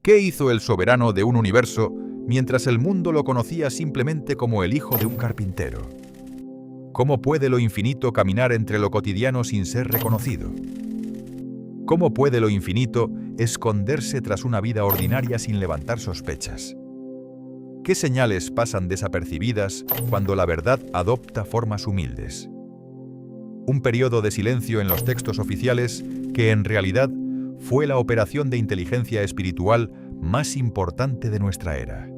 ¿Qué hizo el soberano de un universo mientras el mundo lo conocía simplemente como el hijo de un carpintero? ¿Cómo puede lo infinito caminar entre lo cotidiano sin ser reconocido? ¿Cómo puede lo infinito esconderse tras una vida ordinaria sin levantar sospechas? ¿Qué señales pasan desapercibidas cuando la verdad adopta formas humildes? Un periodo de silencio en los textos oficiales que en realidad fue la operación de inteligencia espiritual más importante de nuestra era.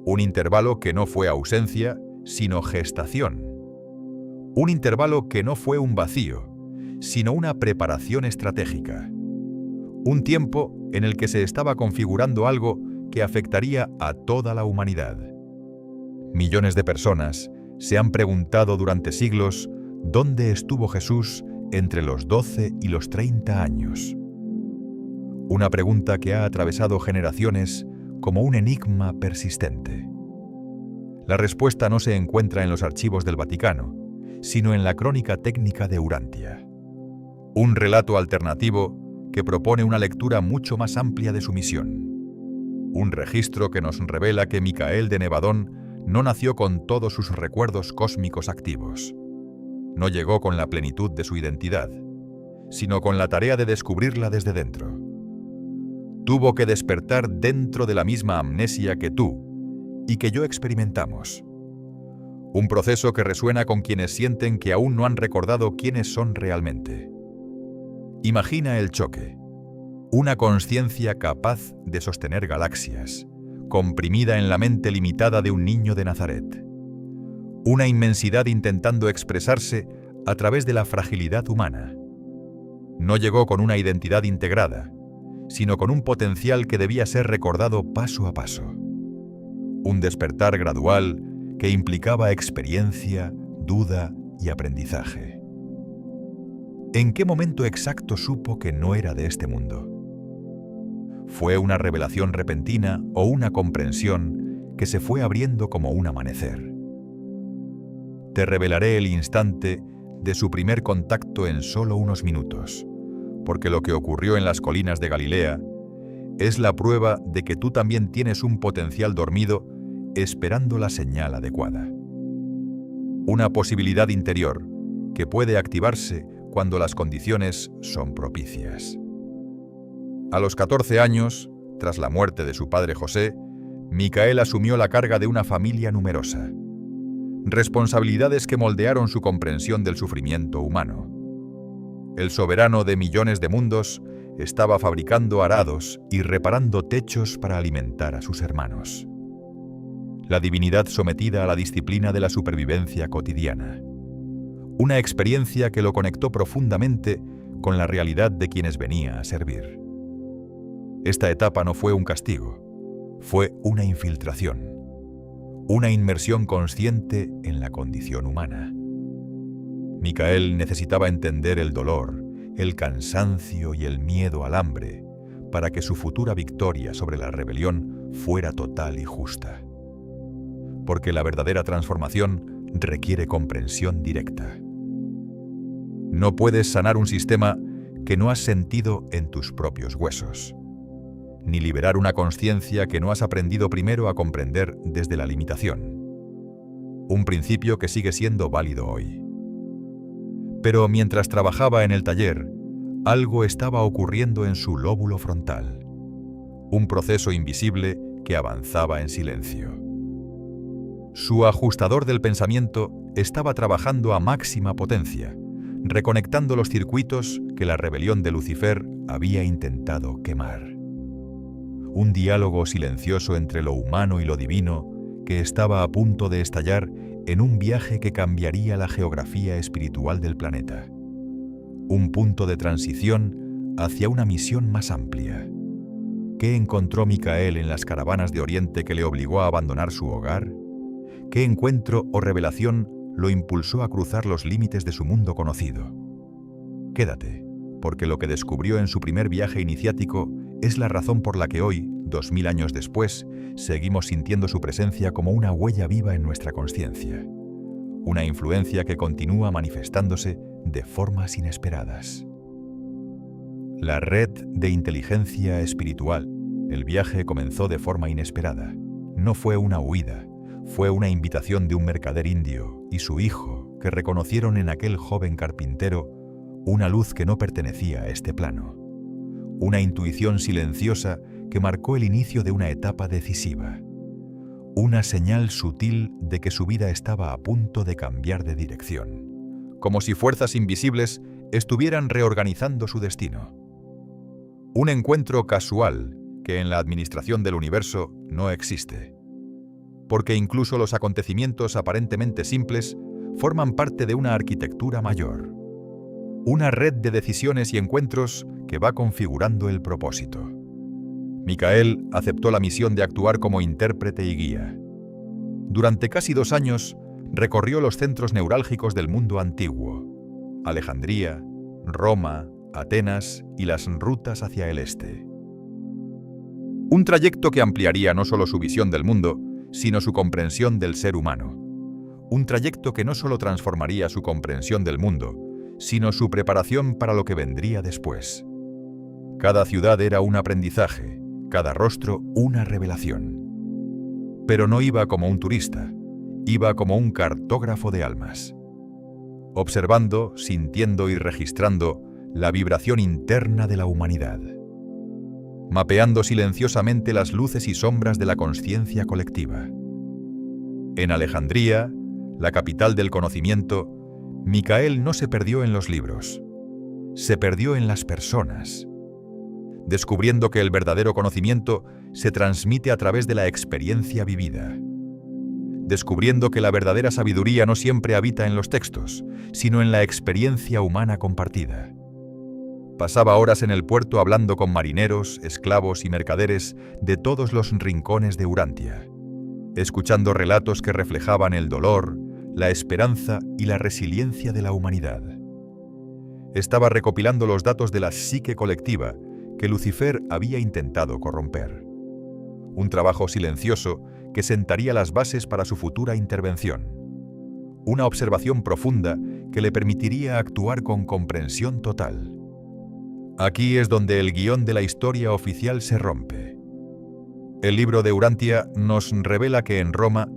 Un intervalo que no fue ausencia, sino gestación. Un intervalo que no fue un vacío, sino una preparación estratégica. Un tiempo en el que se estaba configurando algo que afectaría a toda la humanidad. Millones de personas se han preguntado durante siglos dónde estuvo Jesús entre los 12 y los 30 años. Una pregunta que ha atravesado generaciones como un enigma persistente. La respuesta no se encuentra en los archivos del Vaticano, sino en la crónica técnica de Urantia. Un relato alternativo que propone una lectura mucho más amplia de su misión. Un registro que nos revela que Micael de Nevadón no nació con todos sus recuerdos cósmicos activos. No llegó con la plenitud de su identidad, sino con la tarea de descubrirla desde dentro. Tuvo que despertar dentro de la misma amnesia que tú y que yo experimentamos. Un proceso que resuena con quienes sienten que aún no han recordado quiénes son realmente. Imagina el choque. Una consciencia capaz de sostener galaxias, comprimida en la mente limitada de un niño de Nazaret. Una inmensidad intentando expresarse a través de la fragilidad humana. No llegó con una identidad integrada, sino con un potencial que debía ser recordado paso a paso. Un despertar gradual que implicaba experiencia, duda y aprendizaje. ¿En qué momento exacto supo que no era de este mundo? ¿Fue una revelación repentina o una comprensión que se fue abriendo como un amanecer? Te revelaré el instante de su primer contacto en solo unos minutos, porque lo que ocurrió en las colinas de Galilea es la prueba de que tú también tienes un potencial dormido esperando la señal adecuada. Una posibilidad interior que puede activarse cuando las condiciones son propicias. A los 14 años, tras la muerte de su padre José, Micael asumió la carga de una familia numerosa. Responsabilidades que moldearon su comprensión del sufrimiento humano. El soberano de millones de mundos estaba fabricando arados y reparando techos para alimentar a sus hermanos. La divinidad sometida a la disciplina de la supervivencia cotidiana. Una experiencia que lo conectó profundamente con la realidad de quienes venía a servir. Esta etapa no fue un castigo, fue una infiltración. Una inmersión consciente en la condición humana. Micael necesitaba entender el dolor, el cansancio y el miedo al hambre para que su futura victoria sobre la rebelión fuera total y justa. Porque la verdadera transformación requiere comprensión directa. No puedes sanar un sistema que no has sentido en tus propios huesos, ni liberar una conciencia que no has aprendido primero a comprender desde la limitación. Un principio que sigue siendo válido hoy. Pero mientras trabajaba en el taller, algo estaba ocurriendo en su lóbulo frontal. Un proceso invisible que avanzaba en silencio. Su ajustador del pensamiento estaba trabajando a máxima potencia, reconectando los circuitos que la rebelión de Lucifer había intentado quemar. Un diálogo silencioso entre lo humano y lo divino que estaba a punto de estallar en un viaje que cambiaría la geografía espiritual del planeta. Un punto de transición hacia una misión más amplia. ¿Qué encontró Micael en las caravanas de Oriente que le obligó a abandonar su hogar? ¿Qué encuentro o revelación lo impulsó a cruzar los límites de su mundo conocido? Quédate, porque lo que descubrió en su primer viaje iniciático es la razón por la que hoy, 2000 años después, seguimos sintiendo su presencia como una huella viva en nuestra conciencia. Una influencia que continúa manifestándose de formas inesperadas. La red de inteligencia espiritual El viaje comenzó de forma inesperada. No fue una huida, fue una invitación de un mercader indio y su hijo, que reconocieron en aquel joven carpintero una luz que no pertenecía a este plano. Una intuición silenciosa que marcó el inicio de una etapa decisiva. Una señal sutil de que su vida estaba a punto de cambiar de dirección. Como si fuerzas invisibles estuvieran reorganizando su destino. Un encuentro casual que en la administración del universo no existe. Porque incluso los acontecimientos aparentemente simples forman parte de una arquitectura mayor. Una red de decisiones y encuentros que va configurando el propósito. Micael aceptó la misión de actuar como intérprete y guía. Durante casi 2 años, recorrió los centros neurálgicos del mundo antiguo: Alejandría, Roma, Atenas y las rutas hacia el este. Un trayecto que ampliaría no solo su visión del mundo, sino su comprensión del ser humano. Un trayecto que no solo transformaría su comprensión del mundo, sino su preparación para lo que vendría después. Cada ciudad era un aprendizaje, cada rostro una revelación. Pero no iba como un turista, iba como un cartógrafo de almas. Observando, sintiendo y registrando la vibración interna de la humanidad. Mapeando silenciosamente las luces y sombras de la consciencia colectiva. En Alejandría, la capital del conocimiento, Micael no se perdió en los libros, se perdió en las personas, descubriendo que el verdadero conocimiento se transmite a través de la experiencia vivida, descubriendo que la verdadera sabiduría no siempre habita en los textos, sino en la experiencia humana compartida. Pasaba horas en el puerto hablando con marineros, esclavos y mercaderes de todos los rincones de Urantia, escuchando relatos que reflejaban el dolor, la esperanza y la resiliencia de la humanidad. Estaba recopilando los datos de la psique colectiva que Lucifer había intentado corromper. Un trabajo silencioso que sentaría las bases para su futura intervención. Una observación profunda que le permitiría actuar con comprensión total. Aquí es donde el guión de la historia oficial se rompe. El libro de Urantia nos revela que en Roma,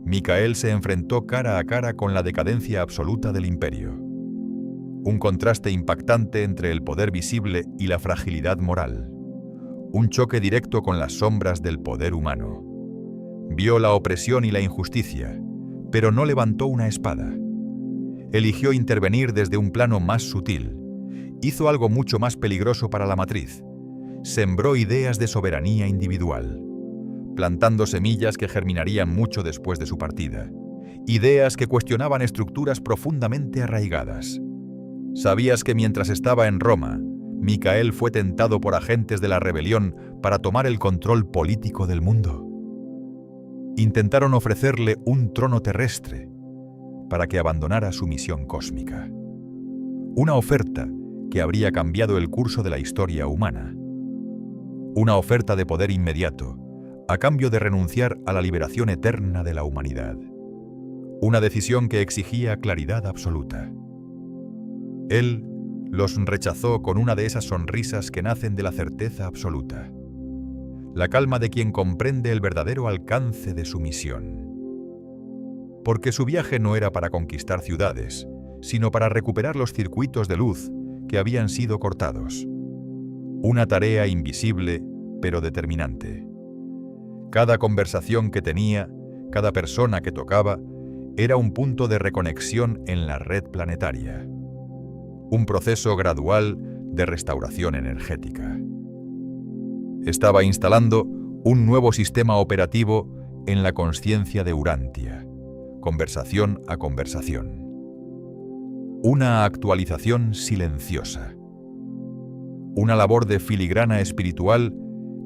Micael se enfrentó cara a cara con la decadencia absoluta del imperio. Un contraste impactante entre el poder visible y la fragilidad moral. Un choque directo con las sombras del poder humano. Vio la opresión y la injusticia, pero no levantó una espada. Eligió intervenir desde un plano más sutil. Hizo algo mucho más peligroso para la matriz. Sembró ideas de soberanía individual, plantando semillas que germinarían mucho después de su partida. Ideas que cuestionaban estructuras profundamente arraigadas. ¿Sabías que mientras estaba en Roma, Micael fue tentado por agentes de la rebelión para tomar el control político del mundo? Intentaron ofrecerle un trono terrestre para que abandonara su misión cósmica. Una oferta que habría cambiado el curso de la historia humana. Una oferta de poder inmediato, a cambio de renunciar a la liberación eterna de la humanidad. Una decisión que exigía claridad absoluta. Él los rechazó con una de esas sonrisas que nacen de la certeza absoluta. La calma de quien comprende el verdadero alcance de su misión. Porque su viaje no era para conquistar ciudades, sino para recuperar los circuitos de luz que habían sido cortados. Una tarea invisible, pero determinante. Cada conversación que tenía, cada persona que tocaba, era un punto de reconexión en la red planetaria. Un proceso gradual de restauración energética. Estaba instalando un nuevo sistema operativo en la consciencia de Urantia, conversación a conversación. Una actualización silenciosa. Una labor de filigrana espiritual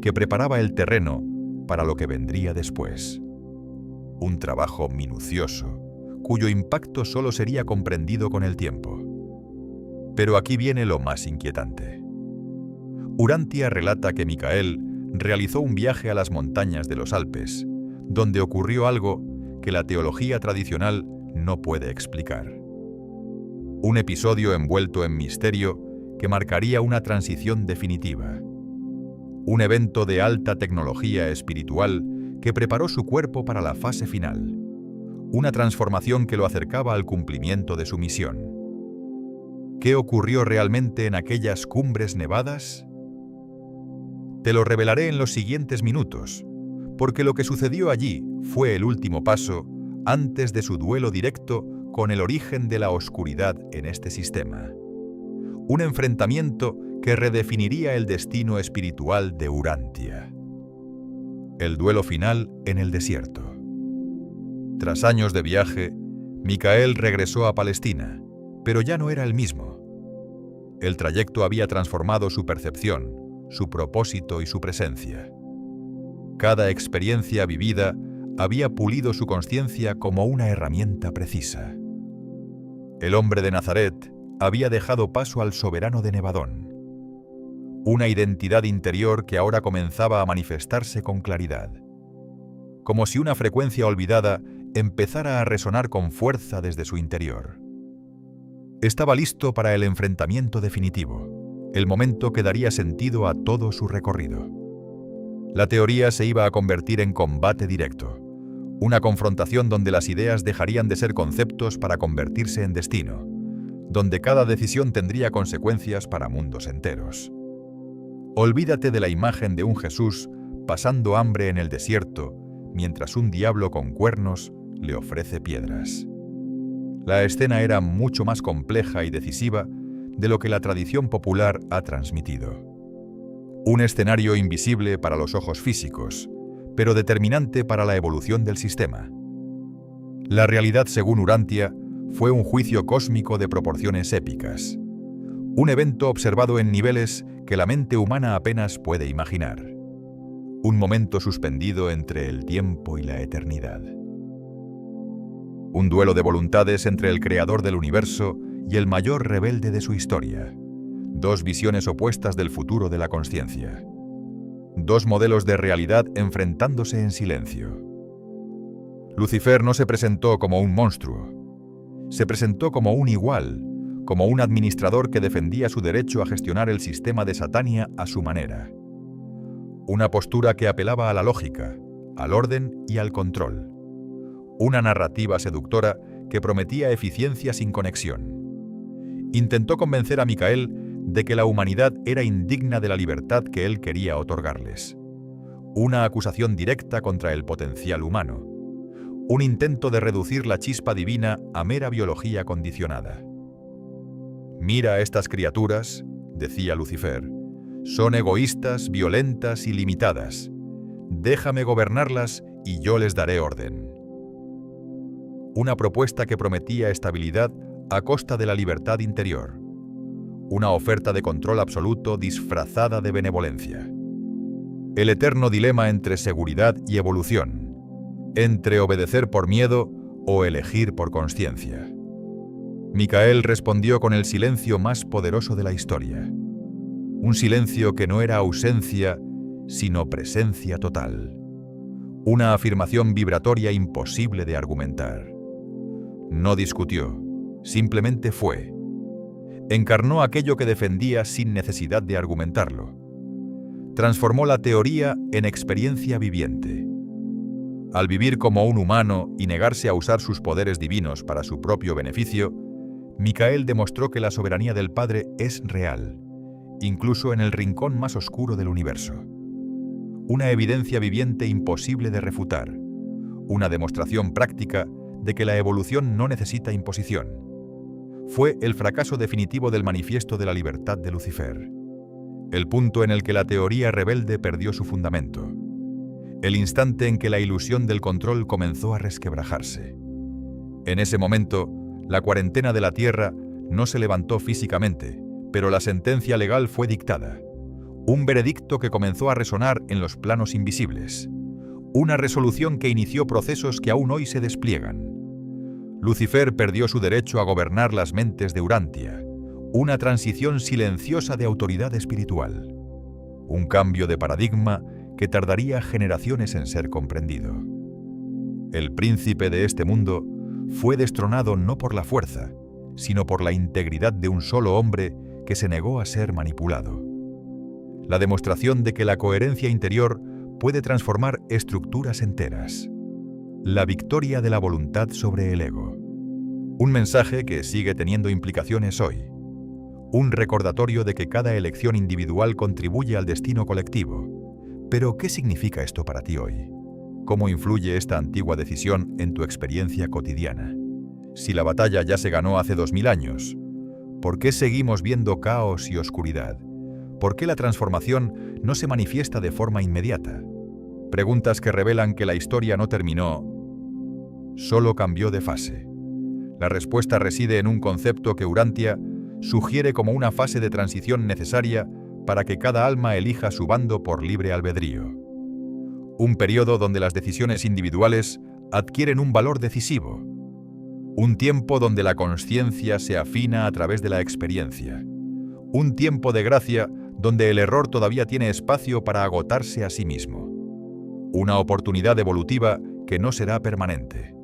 que preparaba el terreno para lo que vendría después. Un trabajo minucioso, cuyo impacto solo sería comprendido con el tiempo. Pero aquí viene lo más inquietante. Urantia relata que Micael realizó un viaje a las montañas de los Alpes, donde ocurrió algo que la teología tradicional no puede explicar. Un episodio envuelto en misterio que marcaría una transición definitiva. un evento de alta tecnología espiritual que preparó su cuerpo para la fase final, una transformación que lo acercaba al cumplimiento de su misión. ¿Qué ocurrió realmente en aquellas cumbres nevadas? Te lo revelaré en los siguientes minutos, porque lo que sucedió allí fue el último paso antes de su duelo directo con el origen de la oscuridad en este sistema. Un enfrentamiento que redefiniría el destino espiritual de Urantia. El duelo final en el desierto. Tras años de viaje, Micael regresó a Palestina, pero ya no era el mismo. El trayecto había transformado su percepción, su propósito y su presencia. Cada experiencia vivida había pulido su conciencia como una herramienta precisa. El hombre de Nazaret había dejado paso al soberano de Nevadón, una identidad interior que ahora comenzaba a manifestarse con claridad, como si una frecuencia olvidada empezara a resonar con fuerza desde su interior. Estaba listo para el enfrentamiento definitivo, el momento que daría sentido a todo su recorrido. La teoría se iba a convertir en combate directo, una confrontación donde las ideas dejarían de ser conceptos para convertirse en destino, donde cada decisión tendría consecuencias para mundos enteros. Olvídate de la imagen de un Jesús pasando hambre en el desierto, mientras un diablo con cuernos le ofrece piedras. La escena era mucho más compleja y decisiva de lo que la tradición popular ha transmitido. Un escenario invisible para los ojos físicos, pero determinante para la evolución del sistema. La realidad, según Urantia, fue un juicio cósmico de proporciones épicas. Un evento observado en niveles que la mente humana apenas puede imaginar. Un momento suspendido entre el tiempo y la eternidad. Un duelo de voluntades entre el creador del universo y el mayor rebelde de su historia. Dos visiones opuestas del futuro de la consciencia. Dos modelos de realidad enfrentándose en silencio. Lucifer no se presentó como un monstruo. Se presentó como un igual, como un administrador que defendía su derecho a gestionar el sistema de Satania a su manera. Una postura que apelaba a la lógica, al orden y al control. Una narrativa seductora que prometía eficiencia sin conexión. Intentó convencer a Micael de que la humanidad era indigna de la libertad que él quería otorgarles. Una acusación directa contra el potencial humano. Un intento de reducir la chispa divina a mera biología condicionada. «Mira a estas criaturas», decía Lucifer, «son egoístas, violentas y limitadas. Déjame gobernarlas y yo les daré orden». Una propuesta que prometía estabilidad a costa de la libertad interior. Una oferta de control absoluto disfrazada de benevolencia. El eterno dilema entre seguridad y evolución, entre obedecer por miedo o elegir por consciencia. Micael respondió con el silencio más poderoso de la historia. Un silencio que no era ausencia, sino presencia total. Una afirmación vibratoria imposible de argumentar. No discutió, simplemente fue. Encarnó aquello que defendía sin necesidad de argumentarlo. Transformó la teoría en experiencia viviente. Al vivir como un humano y negarse a usar sus poderes divinos para su propio beneficio, Micael demostró que la soberanía del Padre es real, incluso en el rincón más oscuro del universo. Una evidencia viviente imposible de refutar, una demostración práctica de que la evolución no necesita imposición. Fue el fracaso definitivo del manifiesto de la libertad de Lucifer. El punto en el que la teoría rebelde perdió su fundamento. El instante en que la ilusión del control comenzó a resquebrajarse. En ese momento, la cuarentena de la Tierra no se levantó físicamente, pero la sentencia legal fue dictada. Un veredicto que comenzó a resonar en los planos invisibles. Una resolución que inició procesos que aún hoy se despliegan. Lucifer perdió su derecho a gobernar las mentes de Urantia. Una transición silenciosa de autoridad espiritual. Un cambio de paradigma que tardaría generaciones en ser comprendido. El príncipe de este mundo fue destronado no por la fuerza, sino por la integridad de un solo hombre que se negó a ser manipulado. La demostración de que la coherencia interior puede transformar estructuras enteras. La victoria de la voluntad sobre el ego. Un mensaje que sigue teniendo implicaciones hoy. Un recordatorio de que cada elección individual contribuye al destino colectivo. Pero, ¿qué significa esto para ti hoy? ¿Cómo influye esta antigua decisión en tu experiencia cotidiana? Si la batalla ya se ganó hace 2000 años, ¿por qué seguimos viendo caos y oscuridad? ¿Por qué la transformación no se manifiesta de forma inmediata? Preguntas que revelan que la historia no terminó, solo cambió de fase. La respuesta reside en un concepto que Urantia sugiere como una fase de transición necesaria para que cada alma elija su bando por libre albedrío. Un periodo donde las decisiones individuales adquieren un valor decisivo. Un tiempo donde la consciencia se afina a través de la experiencia. Un tiempo de gracia donde el error todavía tiene espacio para agotarse a sí mismo. Una oportunidad evolutiva que no será permanente.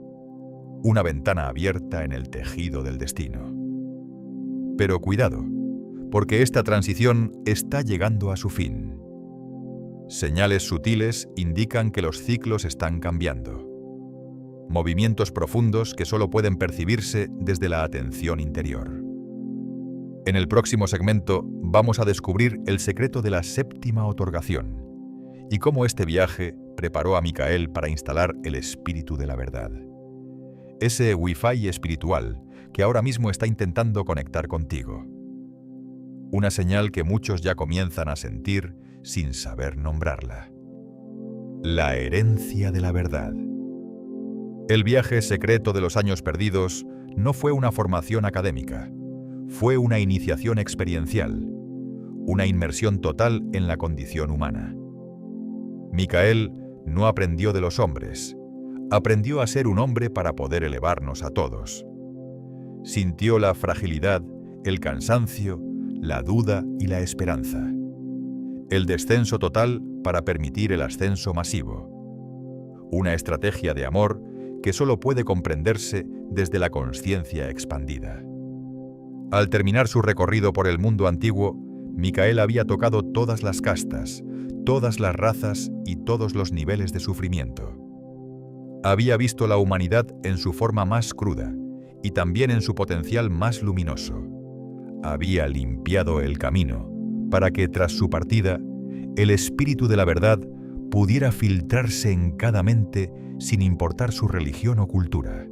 Una ventana abierta en el tejido del destino. Pero cuidado, porque esta transición está llegando a su fin. Señales sutiles indican que los ciclos están cambiando. Movimientos profundos que solo pueden percibirse desde la atención interior. En el próximo segmento vamos a descubrir el secreto de la séptima otorgación y cómo este viaje preparó a Micael para instalar el espíritu de la verdad. Ese Wi-Fi espiritual que ahora mismo está intentando conectar contigo. Una señal que muchos ya comienzan a sentir sin saber nombrarla. La herencia de la verdad. El viaje secreto de los años perdidos no fue una formación académica, fue una iniciación experiencial, una inmersión total en la condición humana. Micael no aprendió de los hombres, aprendió a ser un hombre para poder elevarnos a todos. Sintió la fragilidad, el cansancio, la duda y la esperanza. El descenso total para permitir el ascenso masivo. Una estrategia de amor que solo puede comprenderse desde la consciencia expandida. Al terminar su recorrido por el mundo antiguo, Micael había tocado todas las castas, todas las razas y todos los niveles de sufrimiento. Había visto la humanidad en su forma más cruda y también en su potencial más luminoso. Había limpiado el camino para que, tras su partida, el espíritu de la verdad pudiera filtrarse en cada mente sin importar su religión o cultura.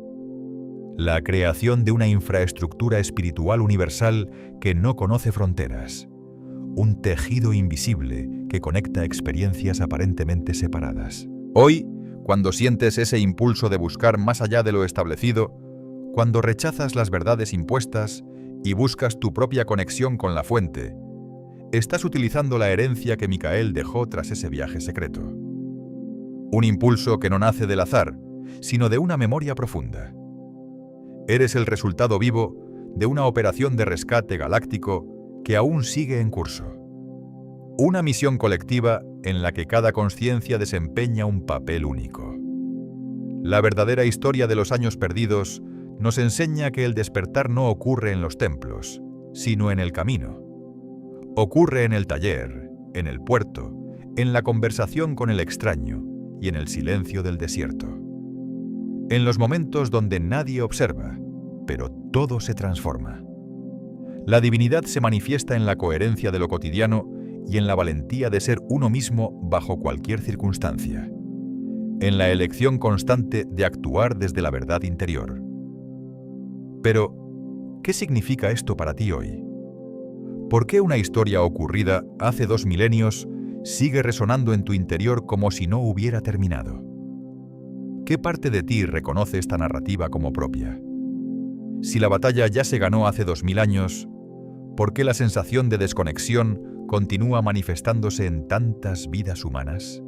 La creación de una infraestructura espiritual universal que no conoce fronteras. Un tejido invisible que conecta experiencias aparentemente separadas. Hoy, cuando sientes ese impulso de buscar más allá de lo establecido, cuando rechazas las verdades impuestas y buscas tu propia conexión con la fuente, estás utilizando la herencia que Micael dejó tras ese viaje secreto. Un impulso que no nace del azar, sino de una memoria profunda. Eres el resultado vivo de una operación de rescate galáctico que aún sigue en curso. Una misión colectiva en la que cada consciencia desempeña un papel único. La verdadera historia de los años perdidos nos enseña que el despertar no ocurre en los templos, sino en el camino. Ocurre en el taller, en el puerto, en la conversación con el extraño y en el silencio del desierto. En los momentos donde nadie observa, pero todo se transforma. La divinidad se manifiesta en la coherencia de lo cotidiano y en la valentía de ser uno mismo bajo cualquier circunstancia. En la elección constante de actuar desde la verdad interior. Pero, ¿qué significa esto para ti hoy? ¿Por qué una historia ocurrida hace 2 milenios sigue resonando en tu interior como si no hubiera terminado? ¿Qué parte de ti reconoce esta narrativa como propia? Si la batalla ya se ganó hace 2000 años, ¿por qué la sensación de desconexión continúa manifestándose en tantas vidas humanas?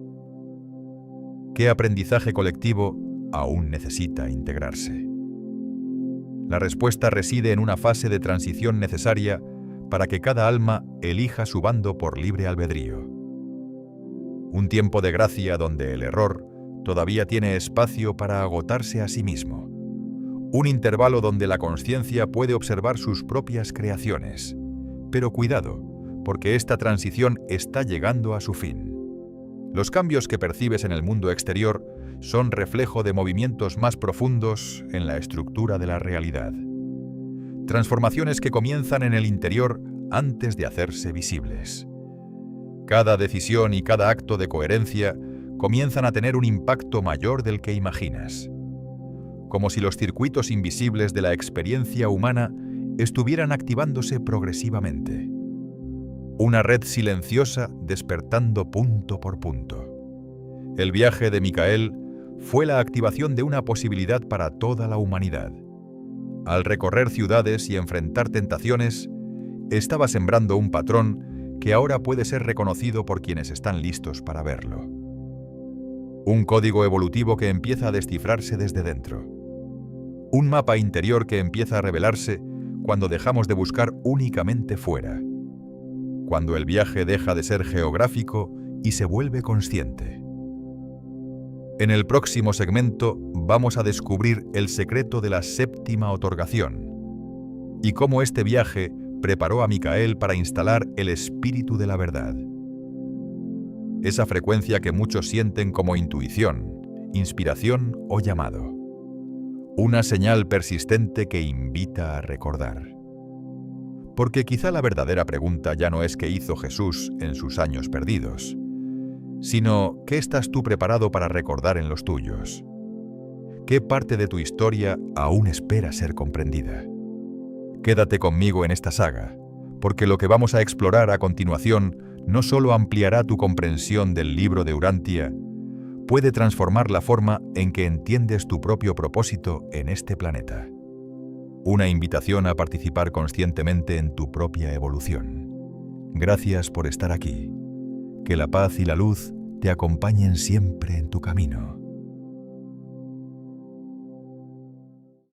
¿Qué aprendizaje colectivo aún necesita integrarse? La respuesta reside en una fase de transición necesaria para que cada alma elija su bando por libre albedrío. Un tiempo de gracia donde el error todavía tiene espacio para agotarse a sí mismo. Un intervalo donde la consciencia puede observar sus propias creaciones. Pero cuidado, porque esta transición está llegando a su fin. Los cambios que percibes en el mundo exterior son reflejo de movimientos más profundos en la estructura de la realidad. Transformaciones que comienzan en el interior antes de hacerse visibles. Cada decisión y cada acto de coherencia comienzan a tener un impacto mayor del que imaginas. Como si los circuitos invisibles de la experiencia humana estuvieran activándose progresivamente. Una red silenciosa despertando punto por punto. El viaje de Micael fue la activación de una posibilidad para toda la humanidad. Al recorrer ciudades y enfrentar tentaciones, estaba sembrando un patrón que ahora puede ser reconocido por quienes están listos para verlo. Un código evolutivo que empieza a descifrarse desde dentro. Un mapa interior que empieza a revelarse cuando dejamos de buscar únicamente fuera. Cuando el viaje deja de ser geográfico y se vuelve consciente. En el próximo segmento vamos a descubrir el secreto de la séptima otorgación y cómo este viaje preparó a Micael para instalar el espíritu de la verdad. Esa frecuencia que muchos sienten como intuición, inspiración o llamado. Una señal persistente que invita a recordar. Porque quizá la verdadera pregunta ya no es qué hizo Jesús en sus años perdidos, sino ¿qué estás tú preparado para recordar en los tuyos? ¿Qué parte de tu historia aún espera ser comprendida? Quédate conmigo en esta saga, porque lo que vamos a explorar a continuación no solo ampliará tu comprensión del libro de Urantia, puede transformar la forma en que entiendes tu propio propósito en este planeta. Una invitación a participar conscientemente en tu propia evolución. Gracias por estar aquí. Que la paz y la luz te acompañen siempre en tu camino.